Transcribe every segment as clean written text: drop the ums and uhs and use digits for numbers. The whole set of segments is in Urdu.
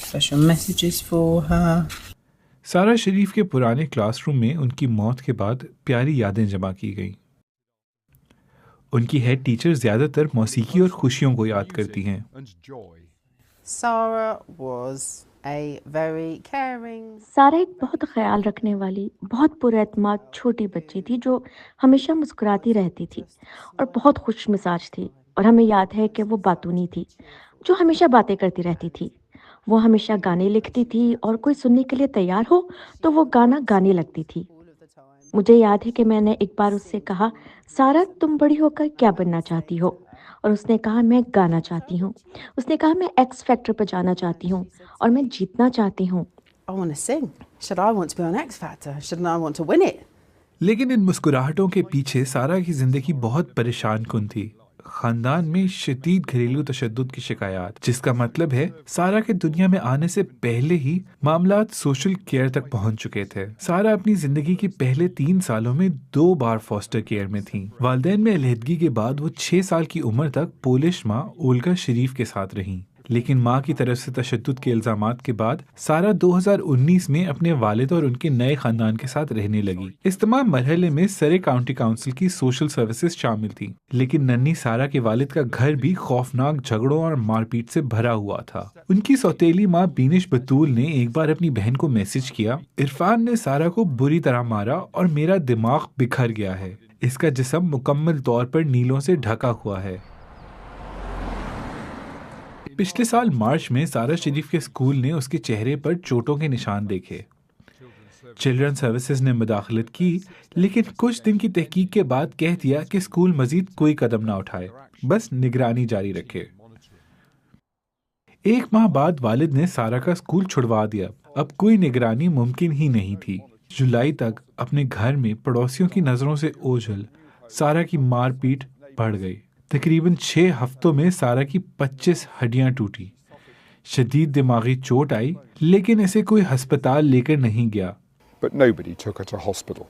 special messages for her. Sara شریف کے پرانے کلاس روم میں ان کی موت کے بعد پیاری یادیں جمع کی گئیں۔ ان کی ہیڈ ٹیچر زیادہ تر موسیقی اور خوشیوں کو یاد کرتی ہیں۔ Sarah was a very caring. Sara ایک بہت خیال رکھنے والی، بہت پر اعتماد چھوٹی بچی تھی جو ہمیشہ مسکراتی رہتی تھی اور بہت خوش مزاج تھی، اور ہمیں یاد ہے کہ وہ باتونی تھی جو ہمیشہ باتیں کرتی رہتی تھی۔ وہ ہمیشہ گانے لکھتی تھی اور کوئی سننے کے لیے تیار ہو تو وہ گانا گانے لگتی تھی۔ مجھے یاد ہے کہ میں نے ایک بار اس سے کہا، سارہ تم بڑی ہو کر کیا بننا چاہتی ہو؟ اور اس نے کہا میں گانا چاہتی ہوں۔ اس نے کہا میں ایکس فیکٹر پہ جانا چاہتی ہوں اور میں جیتنا چاہتی ہوں۔ I want to sing. Should I want to be on X Factor? Shouldn't I want to win it? لیکن ان مسکراہٹوں کے پیچھے سارہ کی زندگی بہت پریشان کن تھی۔ خاندان میں شدید گھریلو تشدد کی شکایات، جس کا مطلب ہے سارہ کے دنیا میں آنے سے پہلے ہی معاملات سوشل کیئر تک پہنچ چکے تھے۔ سارہ اپنی زندگی کے پہلے 3 سالوں میں 2 بار فاسٹر کیئر میں تھیں۔ والدین میں علیحدگی کے بعد وہ 6 سال کی عمر تک پولش ماں اولگا شریف کے ساتھ رہیں، لیکن ماں کی طرف سے تشدد کے الزامات کے بعد سارہ 2019 میں اپنے والد اور ان کے نئے خاندان کے ساتھ رہنے لگی۔ اس تمام مرحلے میں سرے کاؤنٹی کونسل کی سوشل سروسز شامل تھیں، لیکن ننھی سارہ کے والد کا گھر بھی خوفناک جھگڑوں اور مار پیٹ سے بھرا ہوا تھا۔ ان کی سوتیلی ماں بینش بطول نے ایک بار اپنی بہن کو میسج کیا، عرفان نے سارہ کو بری طرح مارا اور میرا دماغ بکھر گیا ہے، اس کا جسم مکمل طور پر نیلوں سے ڈھکا ہوا ہے۔ پچھلے سال مارچ میں سارہ شریف کے اسکول نے اس کے چہرے پر چوٹوں کے نشان دیکھے۔ چلڈرن سروسز نے مداخلت کی، لیکن کچھ دن کی تحقیق کے بعد کہہ دیا کہ اسکول مزید کوئی قدم نہ اٹھائے، بس نگرانی جاری رکھے۔ 1 ماہ بعد والد نے سارہ کا اسکول چھڑوا دیا، اب کوئی نگرانی ممکن ہی نہیں تھی۔ جولائی تک اپنے گھر میں پڑوسیوں کی نظروں سے اوجھل سارہ کی مار پیٹ بڑھ گئی۔ تقریباً 6 ہفتوں میں سارہ کی 25 ہڈیاں ٹوٹی، شدید دماغی چوٹ آئی، لیکن اسے کوئی ہسپتال لے کر نہیں گیا۔ But nobody took her to hospital.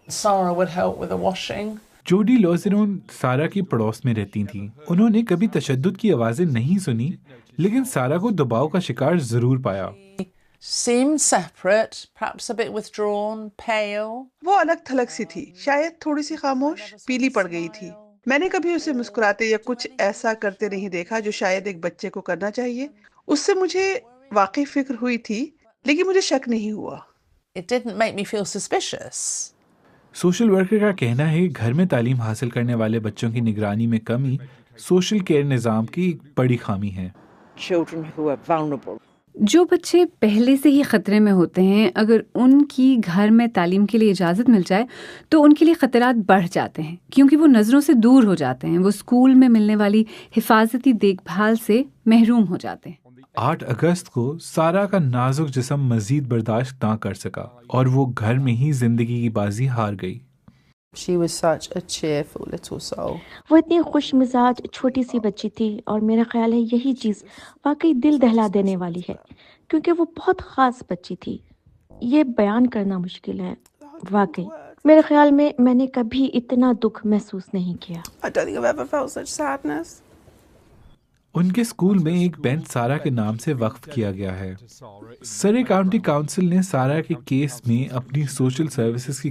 Sarah would help with the washing. Judy لوزرون سارہ کی پڑوس میں رہتی تھیں۔ انہوں نے کبھی تشدد کی آوازیں نہیں سنی، لیکن سارہ کو دباؤ کا شکار ضرور پایا۔ Seemed separate, perhaps a bit withdrawn, pale. وہ الگ تھلگ سی تھی، شاید تھوڑی سی خاموش، پیلی پڑ گئی تھی۔ میں نے کبھی اسے مسکراتے یا کچھ ایسا کرتے نہیں دیکھا جو شاید ایک بچے کو کرنا چاہیے۔ اس سے مجھے واقعی فکر ہوئی تھی، لیکن مجھے شک نہیں ہوا۔ It didn't make me feel suspicious. Social worker کا کہنا ہے کہ گھر میں تعلیم حاصل کرنے والے بچوں کی نگرانی میں کمی سوشل کیئر نظام کی ایک بڑی خامی ہے۔ Children who are vulnerable. جو بچے پہلے سے ہی خطرے میں ہوتے ہیں، اگر ان کی گھر میں تعلیم کے لیے اجازت مل جائے تو ان کے لیے خطرات بڑھ جاتے ہیں، کیونکہ وہ نظروں سے دور ہو جاتے ہیں، وہ اسکول میں ملنے والی حفاظتی دیکھ بھال سے محروم ہو جاتے ہیں۔ 8 اگست کو سارہ کا نازک جسم مزید برداشت نہ کر سکا اور وہ گھر میں ہی زندگی کی بازی ہار گئی۔ She was such a cheerful little soul. وہ اتنی خوش مزاج چھوٹی سی بچی تھی، اور میرا خیال ہے یہی چیز واقعی دل دہلا دینے والی ہے، کیونکہ وہ بہت خاص بچی تھی۔ یہ بیان کرنا مشکل ہے، واقعی میرے خیال میں نے کبھی اتنا دکھ محسوس نہیں کیا۔ I don't think I've ever felt such sadness. ان کے اسکول میں ایک بینچ سارہ کے نام سے وقف کیا گیا ہے۔ سرے کاؤنٹی کونسل نے سارہ کے کیس میں اپنی سوشل سروسز کی